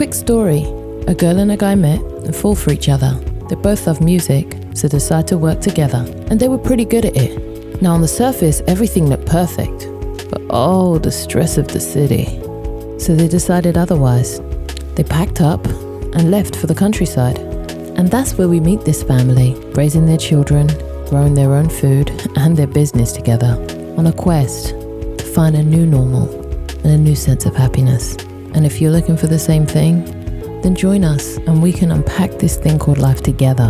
Quick story. A girl and a guy met and fall for each other. They both love music, so decide to work together. And they were pretty good at it. Now on the surface, everything looked perfect. But oh, the stress of the city. So they decided otherwise. They packed up and left for the countryside. And that's where we meet this family, raising their children, growing their own food and their business together, on a quest to find a new normal and a new sense of happiness. And if you're looking for the same thing, then join us and we can unpack this thing called life together.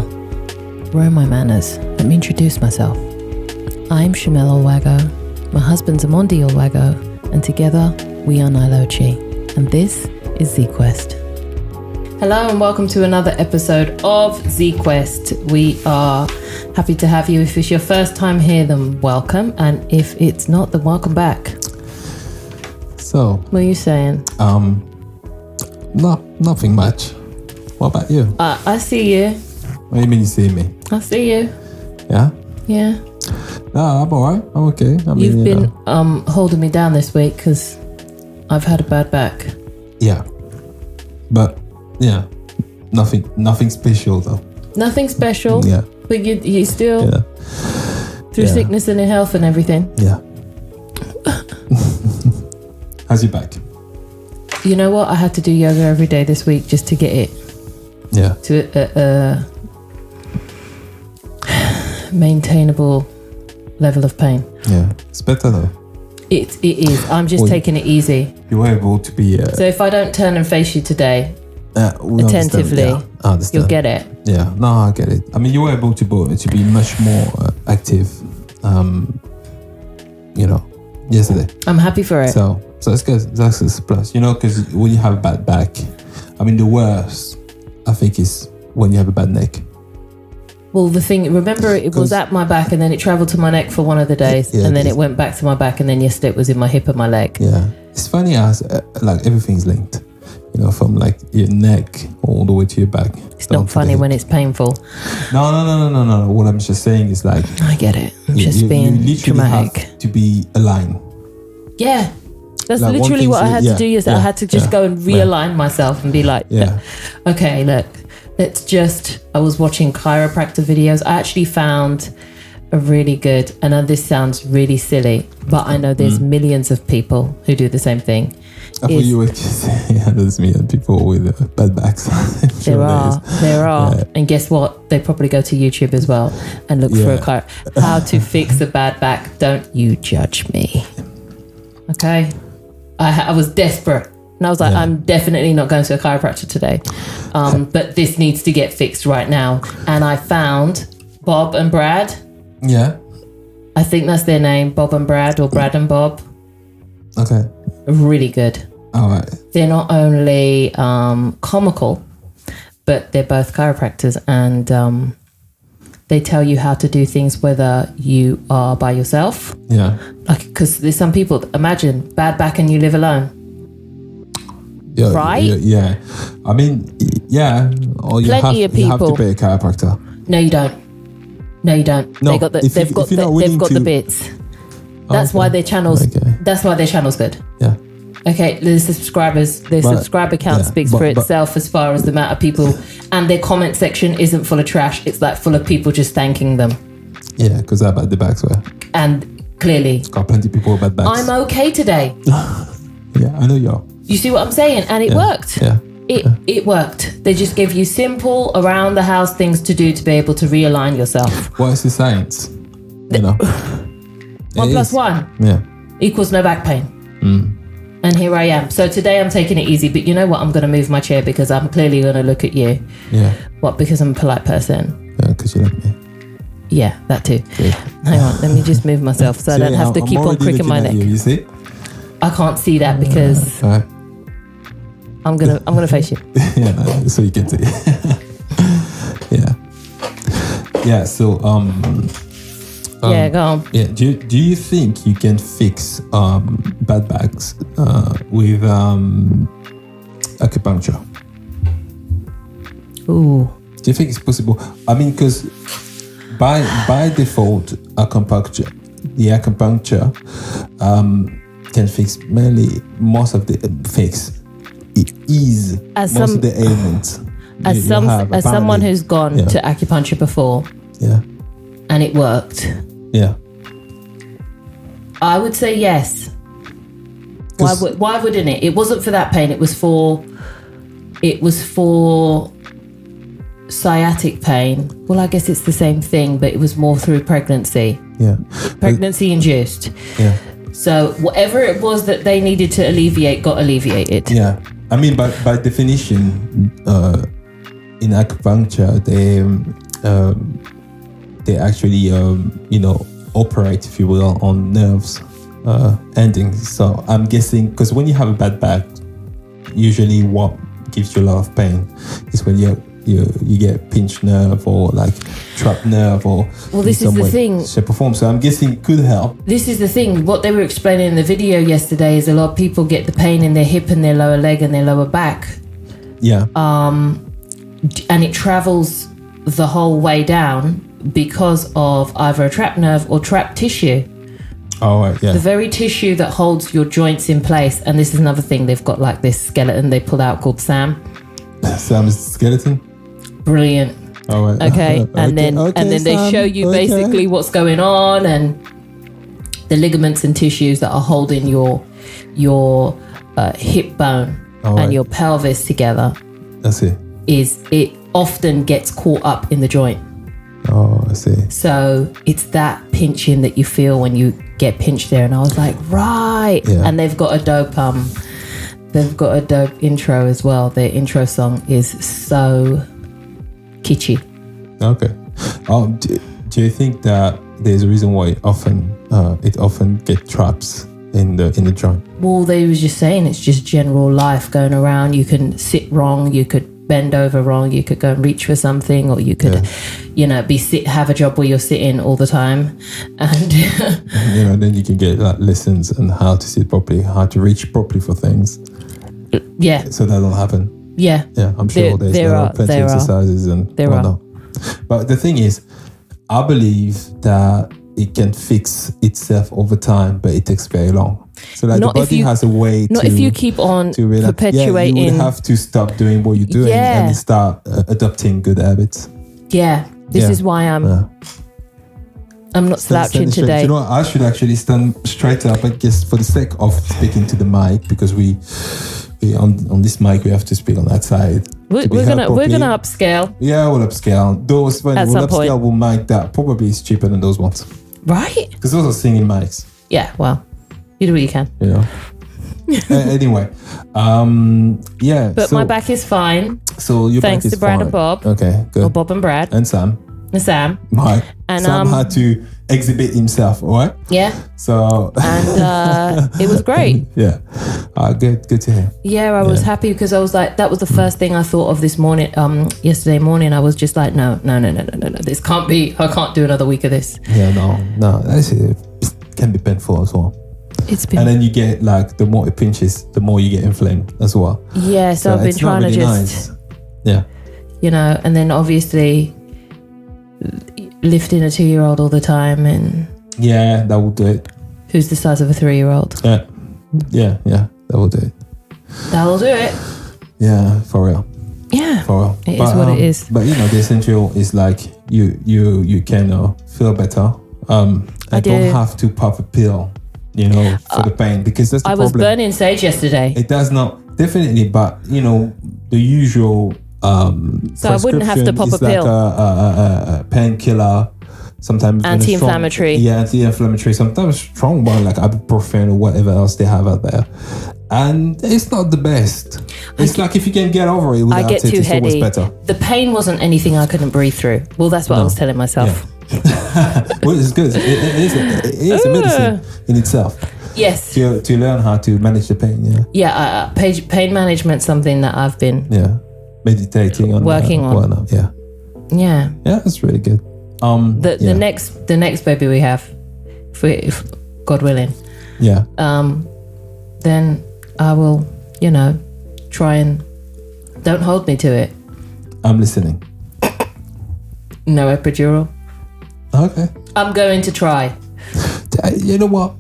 Where are my manners? Let me introduce myself. I'm Shamel Olwago, my husband's Amondi Olwago, and together we are Nile Ochi. And this is ZQuest. Hello and welcome to another episode of ZQuest. We are happy to have you. If it's your first time here, then welcome. And if it's not, then welcome back. So, what are you saying? Nothing much. What about you? I see you. What do you mean you see me? I see you. Yeah? Yeah. No, I'm alright. I'm okay. You've been holding me down this week because I've had a bad back. Yeah. But, yeah. Nothing special though. Nothing special? Yeah. But you still, through sickness and health and everything? Yeah. How's your back? You know what? I had to do yoga every day this week just to get it to a maintainable level of pain. Yeah, it's better though. It is. I'm just taking it easy. You were able to be... so if I don't turn and face you today attentively, you'll get it. Yeah, no, I get it. I mean, you were able to be much more active, yesterday. I'm happy for it. So it's good. That's a plus. Because when you have a bad back, I mean, the worst, I think, is when you have a bad neck. Well, the thing, remember, it was at my back and then it traveled to my neck for one of the days, and then it went back to my back, and then yesterday it was in my hip and my leg. Yeah. It's funny as, everything's linked, from your neck all the way to your back. It's not funny when it's painful. No. What I'm just saying is I get it. I'm just being dramatic. Have to be aligned. Yeah. That's literally what I had to do yesterday. I had to just go and realign myself and be like, okay, look, I was watching chiropractor videos. I actually found a really good, and this sounds really silly, but I know there's millions of people who do the same thing. I thought you were just saying there's millions of people with bad backs. There are. Yeah. And guess what? They probably go to YouTube as well and look for how to fix a bad back. Don't you judge me. Okay? I was desperate. And I was like, I'm definitely not going to a chiropractor today. But this needs to get fixed right now. And I found Bob and Brad. Yeah. I think that's their name, Bob and Brad, or Brad and Bob. Okay. Really good. All right. They're not only comical, but they're both chiropractors, and they tell you how to do things whether you are by yourself. Yeah. Because there's some people, imagine, bad back and you live alone. Yeah, right? Yeah. I mean, yeah. Or you have to pay a chiropractor. No, you don't. No, they've got the bits. That's why their channels. Okay. That's why their channel's good. Yeah. Okay. The subscriber count speaks for itself as far as the amount of people, and their comment section isn't full of trash. It's full of people just thanking them. Yeah, because how bad the backs were. And clearly, got plenty of people with bad backs. I'm okay today. Yeah, I know you are. You see what I'm saying? And it worked. Yeah. It worked. They just give you simple around the house things to do to be able to realign yourself. What is the science? 1 + 1 equals no back pain. And here I am. So today I'm taking it easy, but you know what? I'm going to move my chair because I'm clearly going to look at you. Yeah. What? Because I'm a polite person. Yeah, because you like me. Yeah, that too. Yeah. Hang on, let me just move myself so I don't have to keep on cricking my neck. You see? I can't see that because I'm gonna face you. Yeah, so you can see. Yeah. So go on. Yeah. Do you think you can fix bad backs with acupuncture? Ooh. Do you think it's possible? I mean, because by default, acupuncture can fix most of the ease most of the ailments. As someone who's gone to acupuncture before, and it worked. Yeah. I would say yes. Why wouldn't it? It wasn't for that pain. It was for sciatic pain. Well, I guess it's the same thing, but it was more through pregnancy. Yeah. Pregnancy induced. Yeah. So whatever it was that they needed to alleviate got alleviated. Yeah. I mean, by definition, in acupuncture, they actually, operate, if you will, on nerves endings. So I'm guessing, because when you have a bad back, usually what gives you a lot of pain is when you get pinched nerve or like trapped nerve or this is the thing. Shape or form. So I'm guessing it could help. This is the thing. What they were explaining in the video yesterday is a lot of people get the pain in their hip and their lower leg and their lower back. Yeah. And it travels the whole way down because of either a trapped nerve or trapped tissue. Oh, right, yeah. The very tissue that holds your joints in place. And this is another thing. They've got like this skeleton they pulled out called Sam. Sam's skeleton? Brilliant. Oh, right. Okay. And then they show you basically what's going on and the ligaments and tissues that are holding your hip bone and your pelvis together. That's it. It often gets caught up in the joint. Oh, I see. So it's that pinching that you feel when you get pinched there. And I was like, right. Yeah. And they've got a dope intro as well. Their intro song is so kitschy. Okay. Do you think that there's a reason why it often get traps in the joint? Well, they was just saying it's just general life going around. You can sit wrong, you could bend over wrong, you could go and reach for something, or you could have a job where you're sitting all the time, and then you can get like lessons on how to sit properly, how to reach properly for things. Yeah. So that'll happen. Yeah. Yeah, I'm sure there are plenty of exercises and whatnot. But the thing is, I believe that it can fix itself over time, but it takes very long. So like the body has a way not if you keep on perpetuating. Yeah, you would have to stop doing what you're doing and start adopting good habits. Yeah. This is why I'm not slouching today. You know what? I should actually stand straight up, I guess, for the sake of speaking to the mic, because we on this mic we have to speak on that side. We're gonna upscale. Yeah, we'll upscale. Those we'll upscale will mic that probably is cheaper than those ones. Right? Because those are singing mics. Yeah, well, you do what you can. Anyway, But my back is fine. So your thanks back is to Brad fine. and Bob. Okay, good. Or Bob and Brad. And Sam. Mike. And Sam had to exhibit himself, all right? Yeah. So. And it was great. Yeah. Good to hear. Yeah, I was happy because I was like, that was the first thing I thought of this morning. Yesterday morning, I was just like, no. This can't be. I can't do another week of this. Yeah, no. It can be painful as well. And then you get like, the more it pinches, the more you get inflamed as well. Yeah, so I've been trying to just. Nice. Yeah. And then obviously lifting a 2-year-old all the time, and yeah, that will do it. Who's the size of a 3-year-old? Yeah, that will do it. That'll do it. Yeah, for real. Yeah, for real. It is what it is. But the essential is like you can feel better. I don't have to pop a pill, for the pain, because that's the problem. I was burning sage yesterday. It does not, definitely, but the usual. So I wouldn't have to pop a pill. Like a painkiller, sometimes anti-inflammatory. Anti-inflammatory. Sometimes strong one like ibuprofen or whatever else they have out there, and it's not the best. It's like if you can get over it without it, it's always better. The pain wasn't anything I couldn't breathe through. Well, that's what I was telling myself. Yeah. Well, it's good. It is a medicine in itself. Yes. To learn how to manage the pain. Yeah. Yeah. Pain management, something that I've been. Yeah. Meditating on, working on. Yeah, that's really good. The next baby we have, if God willing, then I will, try and don't hold me to it. I'm listening. No epidural. Okay. I'm going to try. You know what?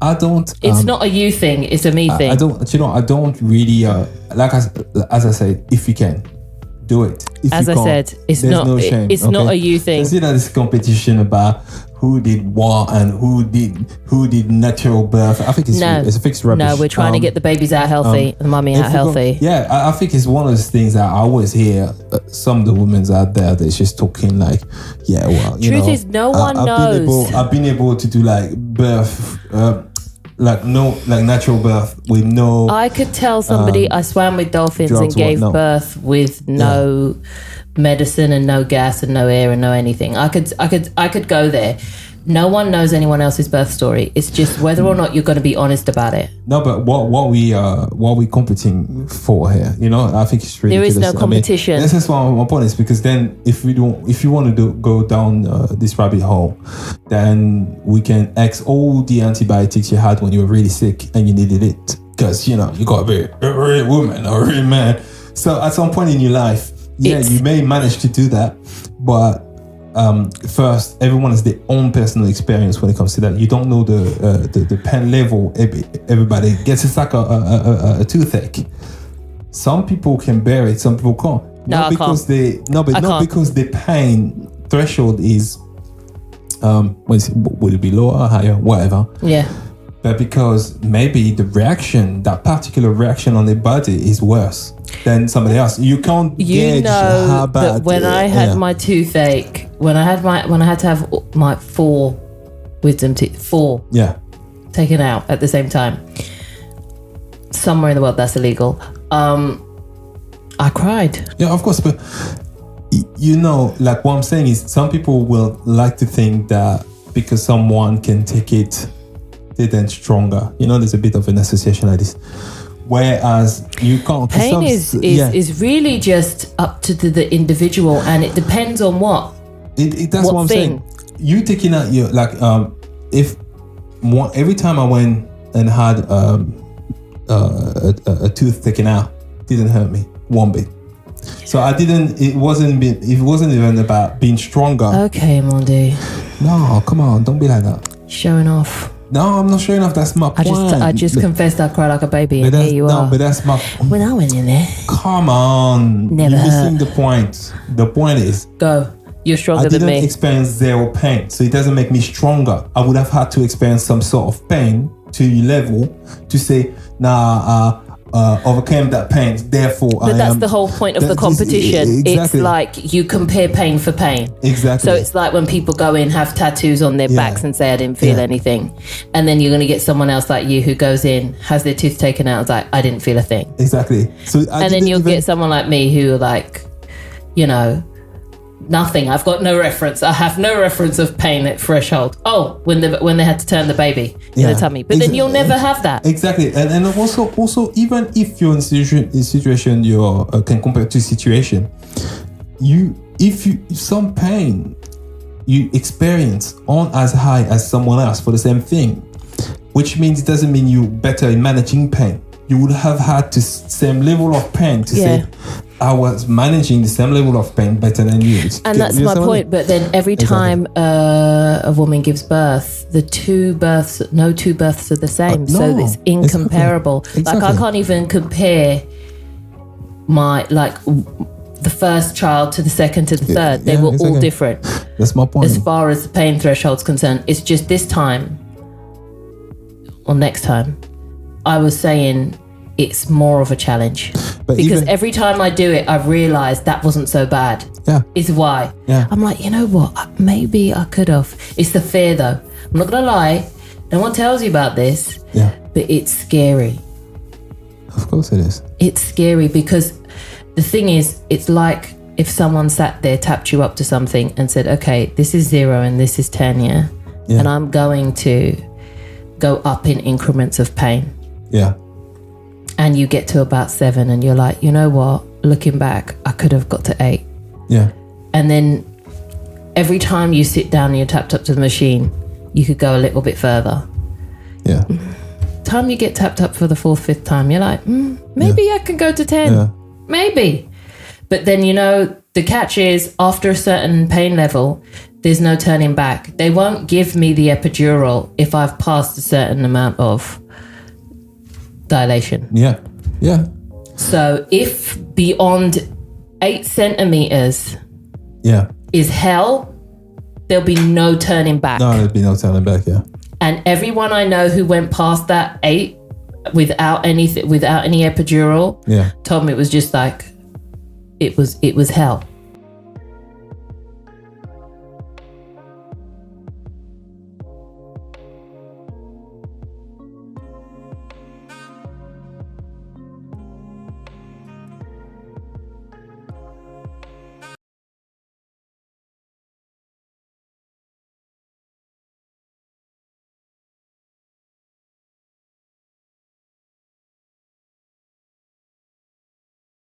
I don't. It's not a you thing. It's a me thing. I don't. You know, I don't really as I said, if you can, do it. If as I said, it's not. No shame, it's not a you thing. You see that this competition about who did what and who did natural birth. I think it's a fixed rubbish. No, we're trying to get the babies out healthy, the mummy out healthy. I think it's one of those things that I always hear some of the women's out there that's just talking like, yeah, well, you truth know, is no one knows. I've been able to do like birth, like natural birth with no. I could tell somebody I swam with dolphins and gave birth with no medicine and no gas and no air and no anything. I could go there. No one knows anyone else's birth story. It's just whether or not you're going to be honest about it. No, but what we competing for here? You know, I think it's ridiculous. There is no competition. This is what my point is, because then if you want to go down this rabbit hole, then we can X all the antibiotics you had when you were really sick and you needed it, because you know you got to be a real woman or a real man. So at some point in your life, you may manage to do that, but first, everyone has their own personal experience when it comes to that. You don't know the pain level everybody gets. It's like a toothache. Some people can bear it, some people can't. Not because the pain threshold is would it be lower, higher, whatever. Yeah. But because maybe that particular reaction on the body is worse than somebody else. You can't gauge how bad. That when I had my toothache, when I had to have my 4 wisdom teeth, 4 taken out at the same time, somewhere in the world that's illegal. I cried. Yeah, of course, but you know, like what I'm saying is, some people will like to think that because someone can take it, they're then stronger. You know, there's a bit of an association like this. Whereas you can't. Pain is really just up to the individual, and it depends on what. That's what I'm saying. You taking out your every time I went and had a tooth taken out, didn't hurt me one bit. So I didn't. It wasn't even about being stronger. Okay, Mondi. No, come on, don't be like that. Showing off. No, I'm not showing off. That's my point. I just confessed I cried like a baby, and here you are. No, but that's my. When I went in there. Come on. Never You're missing the point. The point is. Go. You're stronger than me. I didn't experience zero pain, so it doesn't make me stronger. I would have had to experience some sort of pain to your level to say, overcame that pain, therefore but that's the whole point of the competition. Exactly. It's like you compare pain for pain. Exactly. So it's like when people go in, have tattoos on their backs and say I didn't feel anything, and then you're going to get someone else like you who goes in, has their tooth taken out, is like, I didn't feel a thing. Exactly. So and then you'll get someone like me who like, you know, nothing. I've got no reference. I have no reference of pain at threshold. Oh, when they had to turn the baby in the tummy. But then you'll never have that. Exactly. And also even if you're in a situation you can compare to situation, if some pain you experience aren't as high as someone else for the same thing, which means it doesn't mean you're better in managing pain. You would have had the same level of pain to say, I was managing the same level of pain better than you. And that's my point. But then every time a woman gives birth, no two births are the same. So it's incomparable. Exactly. Like I can't even compare the first child to the second to the third. They were all different. That's my point. As far as the pain threshold's concerned, it's just this time or next time, I was saying it's more of a challenge. But because every time I do it, I've realised that wasn't so bad. Yeah. Is why. Yeah. I'm like, you know what? Maybe I could have. It's the fear though. I'm not going to lie. No one tells you about this. Yeah. But it's scary. Of course it is. It's scary because the thing is, it's like if someone sat there, tapped you up to something and said, okay, this is 0 and this is 10, yeah? And I'm going to go up in increments of pain. Yeah. And you get to about 7 and you're like, you know what? Looking back, I could have got to 8. Yeah. And then every time you sit down and you're tapped up to the machine, you could go a little bit further. Yeah. Time you get tapped up for the 4th, 5th time, you're like, maybe I can go to 10. Yeah. Maybe. But then, you know, the catch is after a certain pain level, there's no turning back. They won't give me the epidural if I've passed a certain amount of dilation. Yeah. Yeah. So if beyond 8 centimeters is hell, there'll be no turning back. No, there'll be no turning back, yeah. And everyone I know who went past that 8 without any epidural told me it was just like, it was hell.